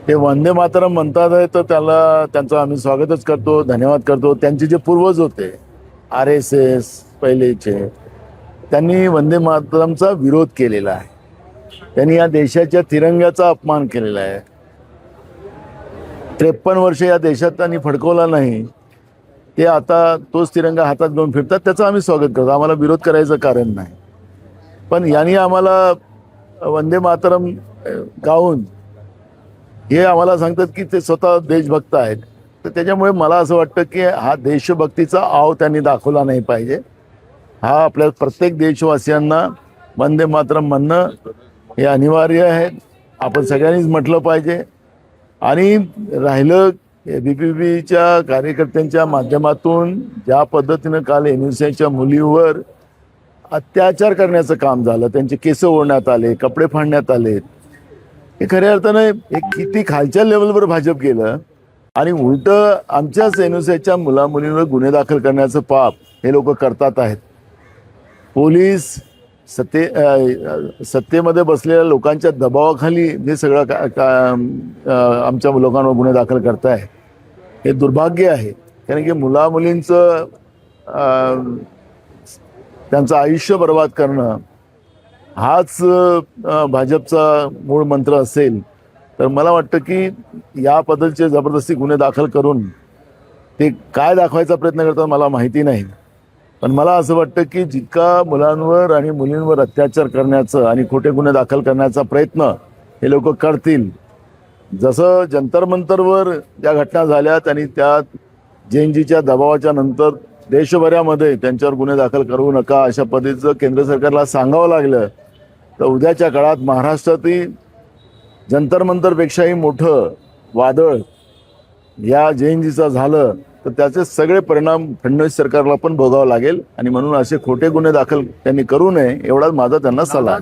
ते वंदे मातरम म्हणतात आहे तर त्यांचं आम्ही स्वागतच करतो, धन्यवाद करतो. त्यांचे जे पूर्वज होते RSS पहिलेचे, त्यांनी वंदे मातरमचा विरोध केलेला आहे. त्यांनी या देशाच्या तिरंग्याचा अपमान केलेला आहे. 53 वर्ष या देशात त्यांनी फडकवला नाही. ते आता तोच तिरंगा हातात घेऊन फिरतात. त्याचं आम्ही स्वागत करतो. आम्हाला विरोध करायचं कारण नाही. पण यांनी आम्हाला वंदे मातरम गाऊन हे आम्हाला सांगतात की ते स्वतः देशभक्त आहेत. तर त्याच्यामुळे मला असं वाटतं की हा देशभक्तीचा आव त्यांनी दाखवला नाही पाहिजे. हा आपल्या प्रत्येक देशवासियांना वंदे मातरम म्हणणं हे अनिवार्य आहे. आपण सगळ्यांनीच म्हटलं पाहिजे. आणि राहिलं BPPच्या कार्यकर्त्यांच्या माध्यमातून ज्या पद्धतीनं काल NUCच्या मुलीवर अत्याचार करण्याचं काम झालं, त्यांचे केस ओढण्यात आले, कपडे फाडण्यात आले, हे खऱ्या अर्थानं एक किती खालच्या लेवलवर भाजप गेलं. आणि उलटं आमच्याच NUCच्या मुलामुलींवर गुन्हे दाखल करण्याचं पाप हे लोक करतात आहेत. पोलीस सत्तेमध्ये बसलेल्या लोकांच्या दबावाखाली हे सगळं आमच्या लोकांवर गुन्हे दाखल करताय, हे दुर्भाग्य आहे. कारण की मुलामुलींचं त्यांचं आयुष्य बर्बाद करणं हाच भाजपचा मूळ मंत्र असेल तर मला वाटतं की या पद्धतीचे जबरदस्ती गुन्हे दाखल करून ते काय दाखवायचा प्रयत्न करतात मला माहिती नाही. पण मला असं वाटतं की जितका मुलांवर आणि मुलींवर अत्याचार करण्याचं आणि खोटे गुन्हे दाखल करण्याचा प्रयत्न हे लोक करतील, जसं जंतर मंतरवर ज्या घटना झाल्यात आणि त्यात JNGच्या दबावाच्या नंतर देशभरामध्ये त्यांच्यावर गुन्हे दाखल करू नका अशा पद्धतीचं केंद्र सरकारला सांगावं लागलं, तर उद्याच्या काळात महाराष्ट्रातील जंतर मंतरपेक्षाही मोठं वादळ या JNGचं झालं तर त्याचे सगळे परिणाम फडणवीस सरकारला पण भोगावं लागेल. आणि म्हणून असे खोटे गुन्हे दाखल त्यांनी करू नये एवढाच माझा त्यांना सल्ला.